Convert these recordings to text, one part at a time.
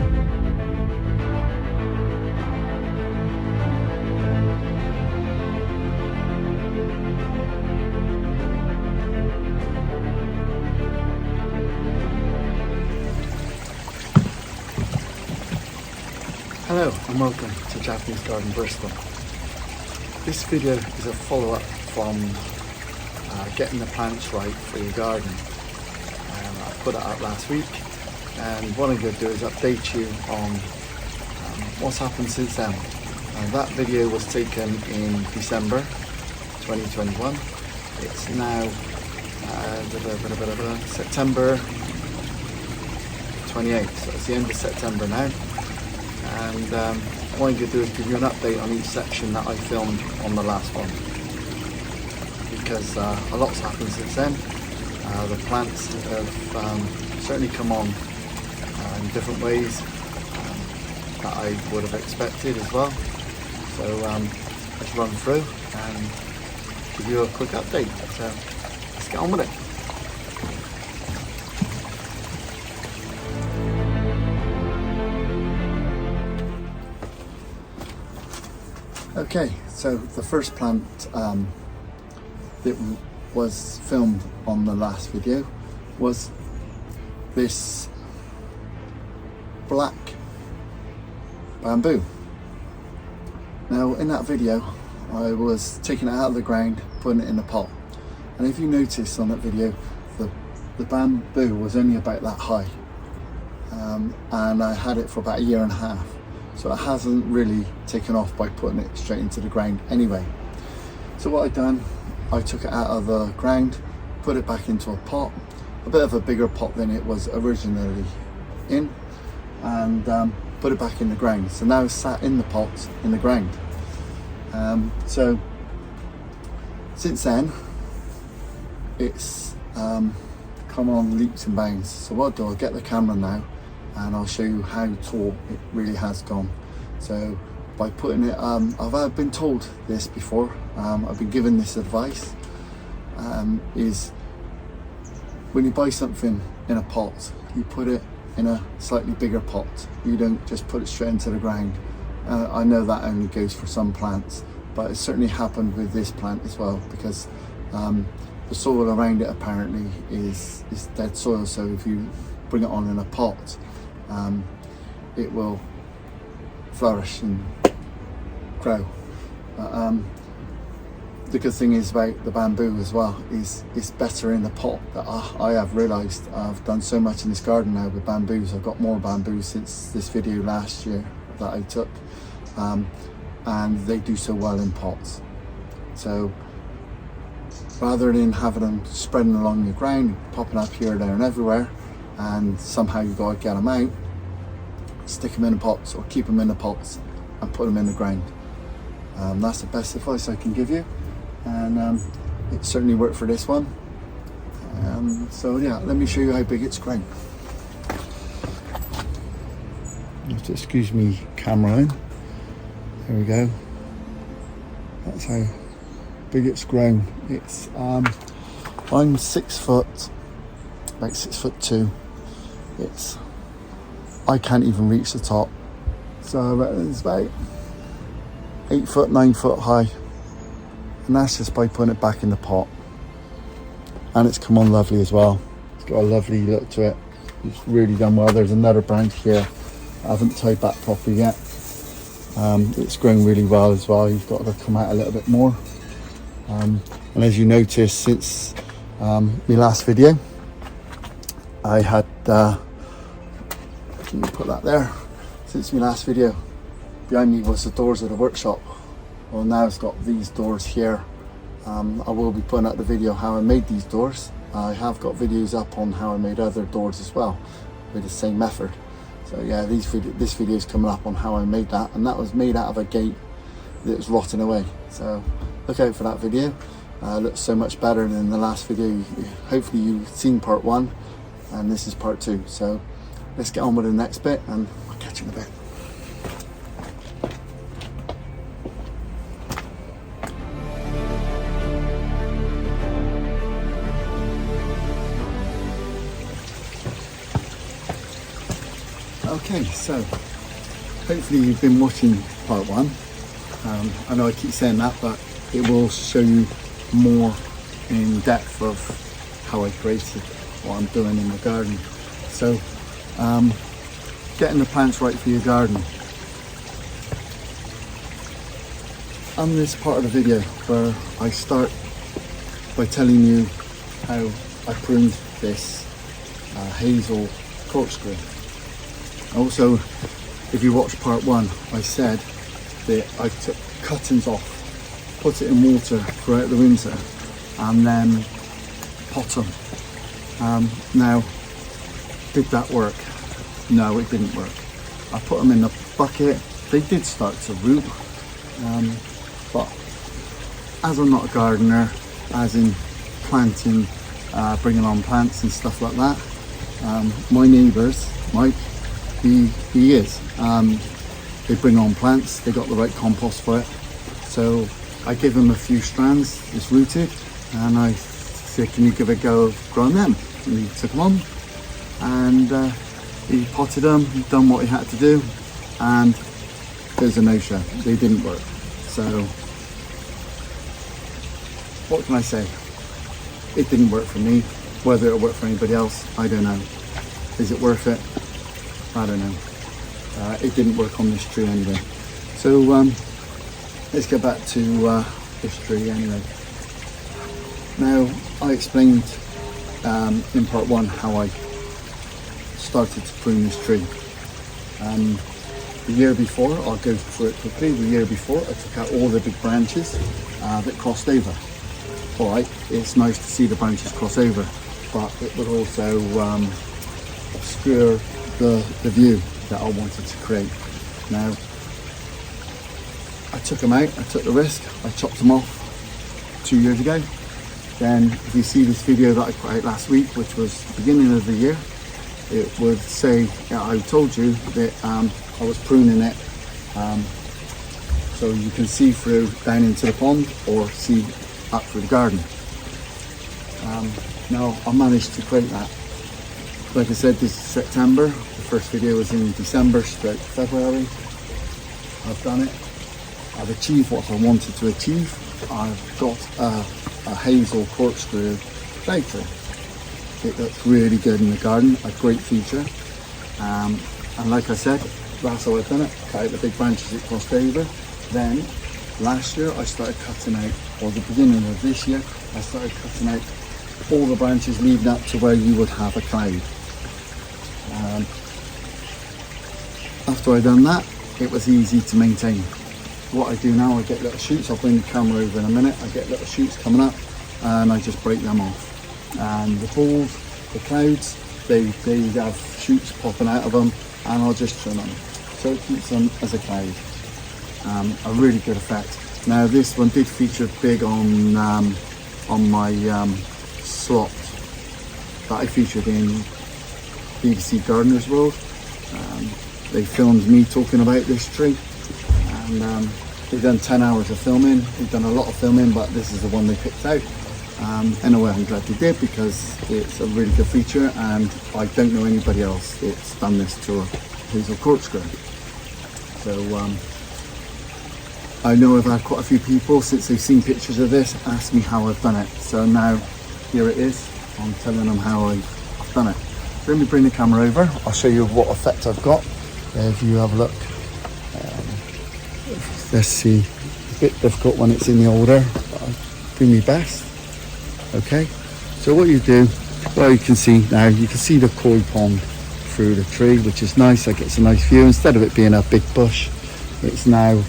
Hello and welcome to Japanese Garden Bristol. This video is a follow-up from getting the plants right for your garden. I put it out last week, and what I'm going to do is update you on what's happened since then. That video was taken in December 2021. It's now September 28th, so it's the end of September now. And what I'm going to do is give you an update on each section that I filmed on the last one, because a lot's happened since then. The plants have certainly come on in different ways that I would have expected as well. So let's run through and give you a quick update. So let's get on with it. Okay, so the first plant that was filmed on the last video was this black bamboo. Now in that video I was taking it out of the ground, putting it in a pot, and if you notice on that video the bamboo was only about that high, and I had it for about a year and a half. So it hasn't really taken off by putting it straight into the ground anyway. So what I've done, I took it out of the ground, put it back into a pot, a bit of a bigger pot than it was originally in, and put it back in the ground. So now it's sat in the pot in the ground. So since then, it's come on leaps and bounds. So what I'll do, I'll get the camera now and I'll show you how tall it really has gone. So by putting it, I've been told this before, I've been given this advice, is when you buy something in a pot, you put it in a slightly bigger pot. You don't just put it straight into the ground. I know that only goes for some plants, but it certainly happened with this plant as well, because the soil around it apparently is dead soil. So if you bring it on in a pot, it will flourish and grow. The good thing is about the bamboo as well is it's better in the pot. That I have realised I've done so much in this garden now with bamboos. I've got more bamboos since this video last year that I took, and they do so well in pots. So rather than having them spreading along the ground, popping up here, there and everywhere, and somehow you've got to get them out, stick them in the pots or keep them in the pots and put them in the ground. That's the best advice I can give you, and it certainly worked for this one. So yeah, let me show you how big it's grown. Just excuse me, camera in. There we go. That's how big it's grown. It's I'm 6 foot, about 6'2". I can't even reach the top, so it's about 8 foot, 9 foot high, and that's just by putting it back in the pot. And it's come on lovely as well. It's got a lovely look to it. It's really done well. There's another branch here I haven't tied back properly yet. It's grown really well as well. You've got to come out a little bit more. And as you notice, since my last video, I had let me put that there. Since my last video, behind me was the doors of the workshop. Well, now it's got these doors here. I will be putting out the video how I made these doors. I have got videos up on how I made other doors as well with the same method. So yeah, this video is coming up on how I made that, and that was made out of a gate that was rotting away. So look out for that video. Looks so much better than the last video. Hopefully you've seen part 1, and this is part 2. So let's get on with the next bit, and I'll catch you in a bit. Okay, so hopefully you've been watching part one. I know I keep saying that, but it will show you more in depth of how I created what I'm doing in the garden. So getting the plants right for your garden. On this part of the video where I start by telling you how I pruned this hazel corkscrew. Also, if you watch part one, I said that I took cuttings off, put it in water throughout the winter, and then pot them. Now, did that work? No, it didn't work. I put them in the bucket. They did start to root, but as I'm not a gardener, as in planting, bringing on plants and stuff like that, my neighbours, Mike, he is. They bring on plants, they got the right compost for it. So I give him a few strands, it's rooted, and I said, can you give a go of growing them? And he took them on, and he potted them, done what he had to do, and there's a no-show. They didn't work. So what can I say? It didn't work for me. Whether it'll work for anybody else, I don't know. Is it worth it? I don't know. It didn't work on this tree anyway. So let's get back to this tree anyway. Now, I explained in part one how I started to prune this tree. The year before, I'll go through it quickly, the year before I took out all the big branches that crossed over. Alright, it's nice to see the branches cross over, but it would also obscure the view that I wanted to create. Now, I took them out, I took the risk, I chopped them off 2 years ago. Then if you see this video that I put out last week, which was the beginning of the year, it would say, I told you that I was pruning it so you can see through down into the pond or see up through the garden. Now I managed to create that. Like I said, this is September. The first video was in December, February. I've done it. I've achieved what I wanted to achieve. I've got a hazel corkscrew flag tree. It looks really good in the garden, a great feature. And like I said, that's how I've done it. Cut out the big branches it crossed over. Then last year I started cutting out, or the beginning of this year, I started cutting out all the branches leading up to where you would have a cloud. After I done that, it was easy to maintain. What I do now, I get little shoots, I'll bring the camera over in a minute, I get little shoots coming up and I just break them off. And the balls, the clouds, they have shoots popping out of them and I'll just trim them. So it keeps them as a cloud. A really good effect. Now this one did feature big on my slot that I featured in BBC Gardener's World. They filmed me talking about this tree, and they've done 10 hours of filming. They've done a lot of filming, but this is the one they picked out. Anyway, I'm glad they did because it's a really good feature, and I don't know anybody else that's done this to a hazel corkscrew. So I know I've had quite a few people since they've seen pictures of this ask me how I've done it. So now here it is. I'm telling them how I've done it. Let me bring the camera over. I'll show you what effect I've got. If you have a look, let's see. A bit difficult when it's in the older, but I'll do my best. Okay. So what you do, well, you can see now. You can see the koi pond through the tree, which is nice. It gets a nice view instead of it being a big bush. It's now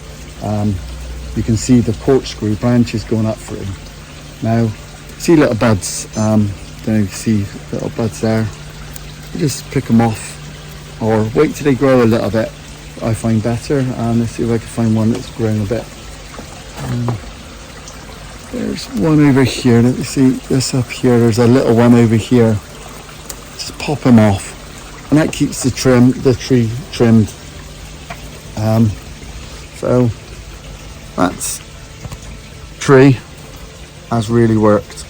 you can see the corkscrew branches going up through. Now, see little buds. Then you see little buds there. You just pick them off, or wait till they grow a little bit. I find better. And let's see if I can find one that's grown a bit. There's one over here. Let me see this up here. There's a little one over here. Just pop them off, and that keeps the tree trimmed. So that's tree has really worked.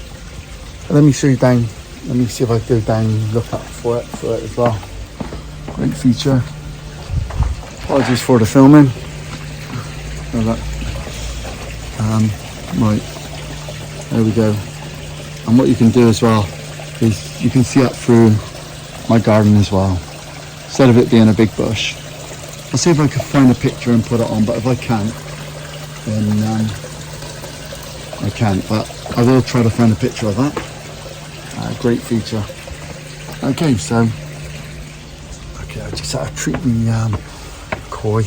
Let me show you down. Let me see if I go down and look up for it as well. Great feature. Apologies for the filming. Oh, look. Right, there we go. And what you can do as well is you can see up through my garden as well, instead of it being a big bush. I'll see if I can find a picture and put it on, but if I can't, then I can't, but I will try to find a picture of that. Great feature. Okay, so I just had to treat the koi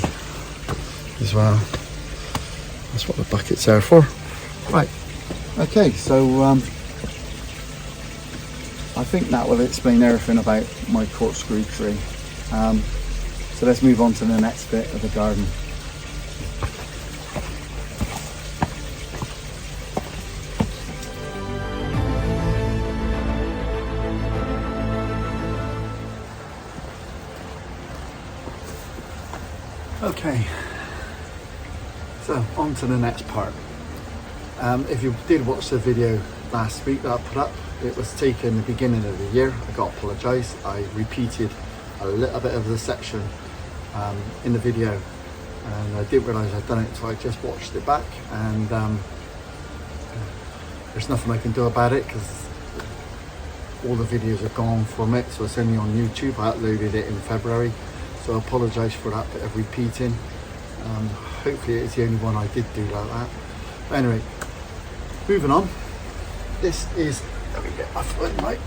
as well. That's what the bucket's there for. Right, okay, so I think that will explain everything about my corkscrew tree. So let's move on to the next bit of the garden. Okay, so on to the next part. If you did watch the video last week that I put up, it was taken the beginning of the year. I got to apologise. I repeated a little bit of the section in the video, and I didn't realise I'd done it, so I just watched it back, and there's nothing I can do about it because all the videos are gone from it, so it's only on YouTube. I uploaded it in February, so I apologise for that bit of repeating. Hopefully it's the only one I did do like that. But anyway, moving on. This is, let me get my foot right.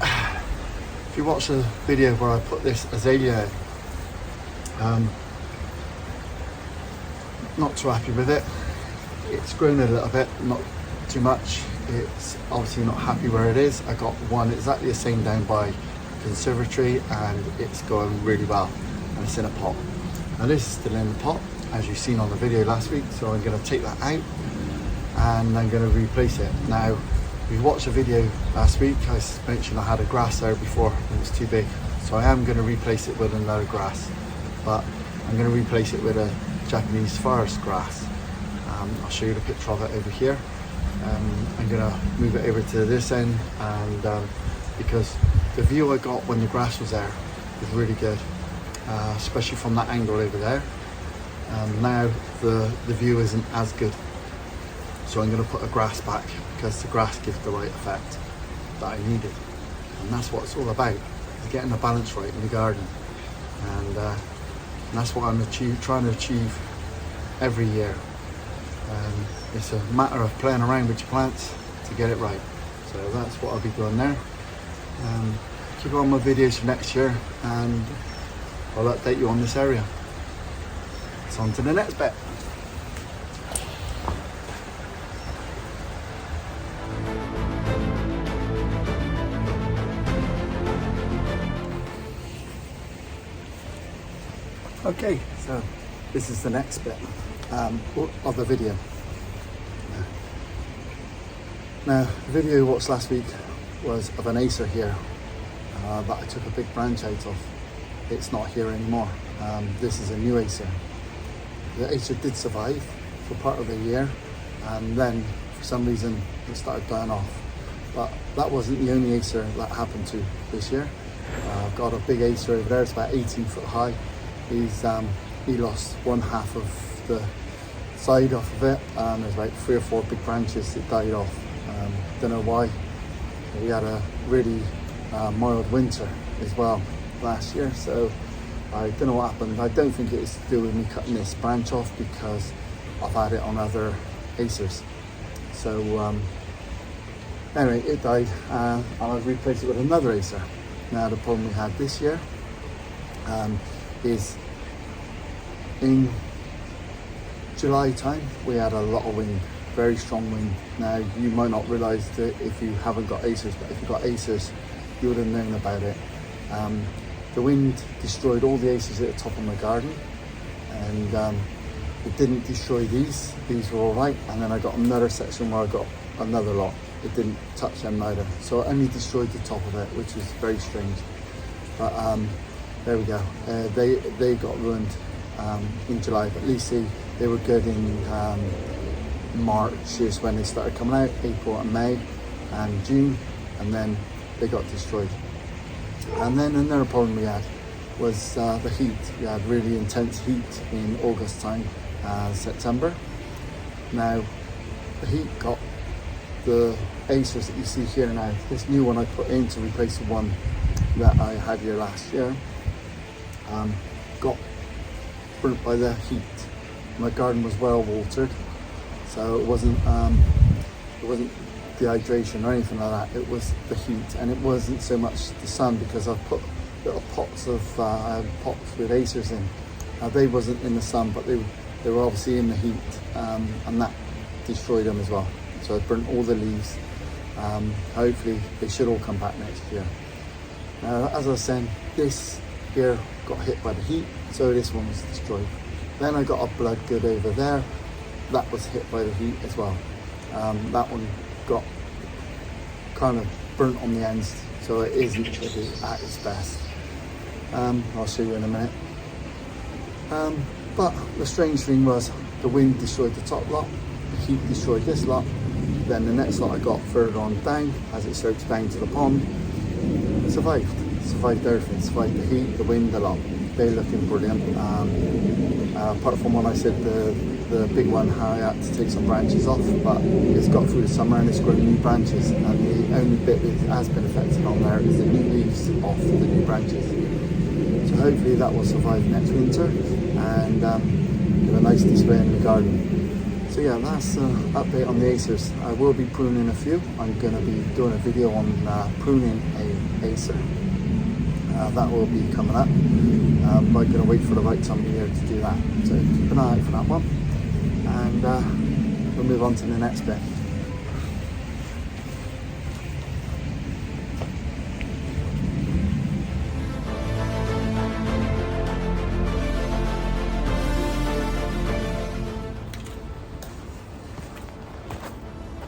If you watch the video where I put this azalea in, not too happy with it. It's grown a little bit, not too much. It's obviously not happy where it is. I got one exactly the same down by conservatory, and it's going really well, and it's in a pot. Now this is still in the pot, as you've seen on the video last week, so I'm going to take that out and I'm going to replace it. Now, if you watched the video last week, I mentioned I had a grass there before and it was too big, so I am going to replace it with another grass, but I'm going to replace it with a Japanese forest grass. I'll show you the picture of it over here. I'm going to move it over to this end, and because the view I got when the grass was there was really good, especially from that angle over there. Now the view isn't as good, so I'm going to put a grass back because the grass gives the right effect that I needed, and that's what it's all about, is getting the balance right in the garden, and that's what I'm trying to achieve every year. It's a matter of playing around with your plants to get it right, so that's what I'll be doing there. Keep on my videos for next year, and I'll update you on this area. So on to the next bit. Okay, so this is the next bit of the video. Now, the video you watched last week was of an Acer here that I took a big branch out of. It's not here anymore. This is a new Acer. The Acer did survive for part of the year, and then for some reason it started dying off. But that wasn't the only Acer that happened to this year. I've got a big Acer over there, it's about 18 foot high. He lost one half of the side off of it, and there's about 3 or 4 big branches that died off. Don't know why. We had a really mild winter as well last year, so I don't know what happened. I don't think it's to do with me cutting this branch off, because I've had it on other Acers. So anyway, it died, and I've replaced it with another Acer. Now the problem we had this year is in July time we had a lot of wind, very strong wind. Now you might not realise that if you haven't got Acers, but if you've got Acers you would have known about it. The wind destroyed all the Acers at the top of my garden, and it didn't destroy these were all right, and then I got another section where I got another lot, it didn't touch them neither, so it only destroyed the top of it, which is very strange. But there we go, they got ruined in July, but at least they were good in March is when they started coming out, April and May and June, and then they got destroyed. And then another problem we had was the heat. We had really intense heat in August time, September. Now the heat got the Acers that you see here now. This new one I put in to replace the one that I had here last year, got burnt by the heat. My garden was well watered, so it wasn't dehydration or anything like that. It was the heat, and it wasn't so much the sun, because I put little pots of pots with Acers in. They wasn't in the sun, but they were obviously in the heat, and that destroyed them as well. So I burnt all the leaves. Hopefully they should all come back next year. Now, as I was saying, this here got hit by the heat, so this one was destroyed. Then I got a blood good over there, that was hit by the heat as well. That one got kind of burnt on the ends, so it isn't really at its best. I'll show you in a minute. But the strange thing was, the wind destroyed the top lot, the heat destroyed this lot, then the next lot I got further on down, as it slopes down to the pond, survived everything, survived the heat, the wind, the lot. They're looking brilliant. Apart from when I said the big one, how I had to take some branches off, but it's got through the summer and it's grown new branches, and the only bit that has been affected on there is the new leaves off the new branches. So hopefully that will survive next winter and give a nice display in the garden. So yeah, that's an update on the Acers. I will be pruning a few. I'm going to be doing a video on pruning a Acer. That will be coming up. I'm going to wait for the right time of year to do that. So keep an eye out for that one. And we'll move on to the next bit.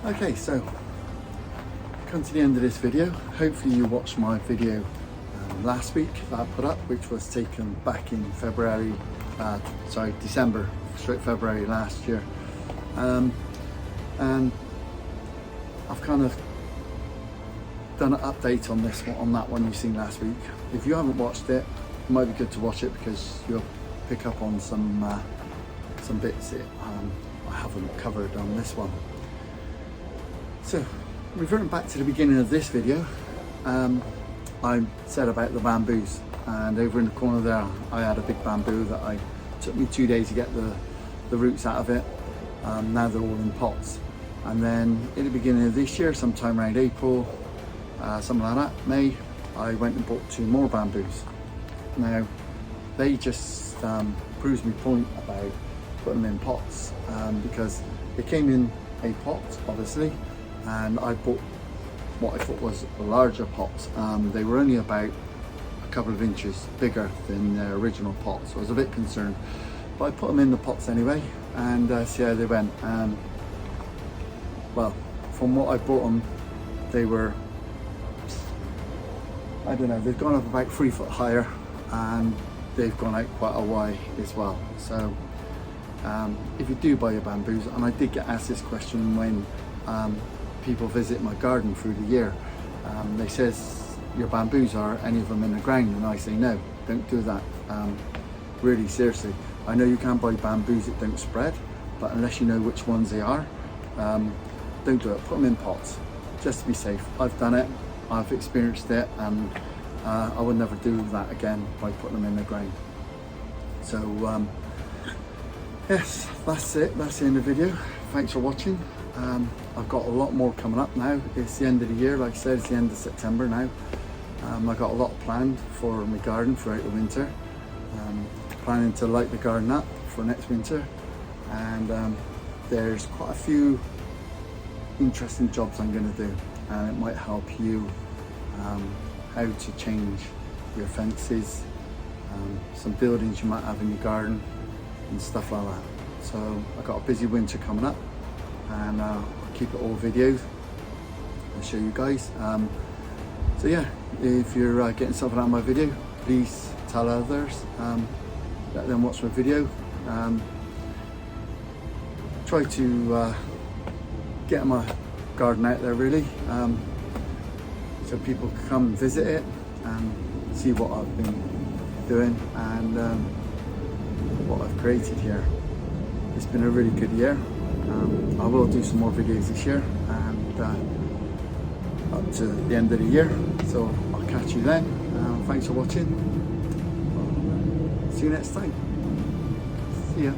Okay, so come to the end of this video. Hopefully you watched my video last week that I put up, which was taken back in December, straight February last year. And I've kind of done an update on this one, on that one you've seen last week. If you haven't watched it, it might be good to watch it, because you'll pick up on some bits that I haven't covered on this one. So, reverting back to the beginning of this video, I said about the bamboos, and over in the corner there I had a big bamboo that took me 2 days to get the roots out of it. Now they're all in pots, and then in the beginning of this year, sometime around April, something like that, May, I went and bought 2 more bamboos. Now they just proves my point about putting them in pots, because they came in a pot obviously, and I bought what I thought was larger pots. They were only about a couple of inches bigger than their original pot, so I was a bit concerned, but I put them in the pots anyway and see how they went. Well, from what I bought them, they were, I don't know, they've gone up about 3 foot higher, and they've gone out quite a way as well. So if you do buy your bamboos, and I did get asked this question when people visit my garden through the year, they says, your bamboos, are any of them in the ground? And I say no, don't do that. Really, seriously, I know you can buy bamboos that don't spread, but unless you know which ones they are, don't do it. Put them in pots just to be safe. I've done it, I've experienced it, and I would never do that again by putting them in the ground. So yes, that's it, that's the end of the video. Thanks for watching. I've got a lot more coming up now. It's the end of the year, like I said, it's the end of September now. I've got a lot planned for my garden throughout the winter. Planning to light the garden up for next winter, and there's quite a few interesting jobs I'm going to do, and it might help you how to change your fences, some buildings you might have in your garden and stuff like that. So I've got a busy winter coming up, and I'll keep it all videos and show you guys. So yeah, if you're getting something out of my video, please tell others, let them watch my video. Try to get my garden out there really, so people can come visit it and see what I've been doing and what I've created here. It's been a really good year. I will do some more videos this year and up to the end of the year, so I'll catch you then. Thanks for watching. See you next time. See ya.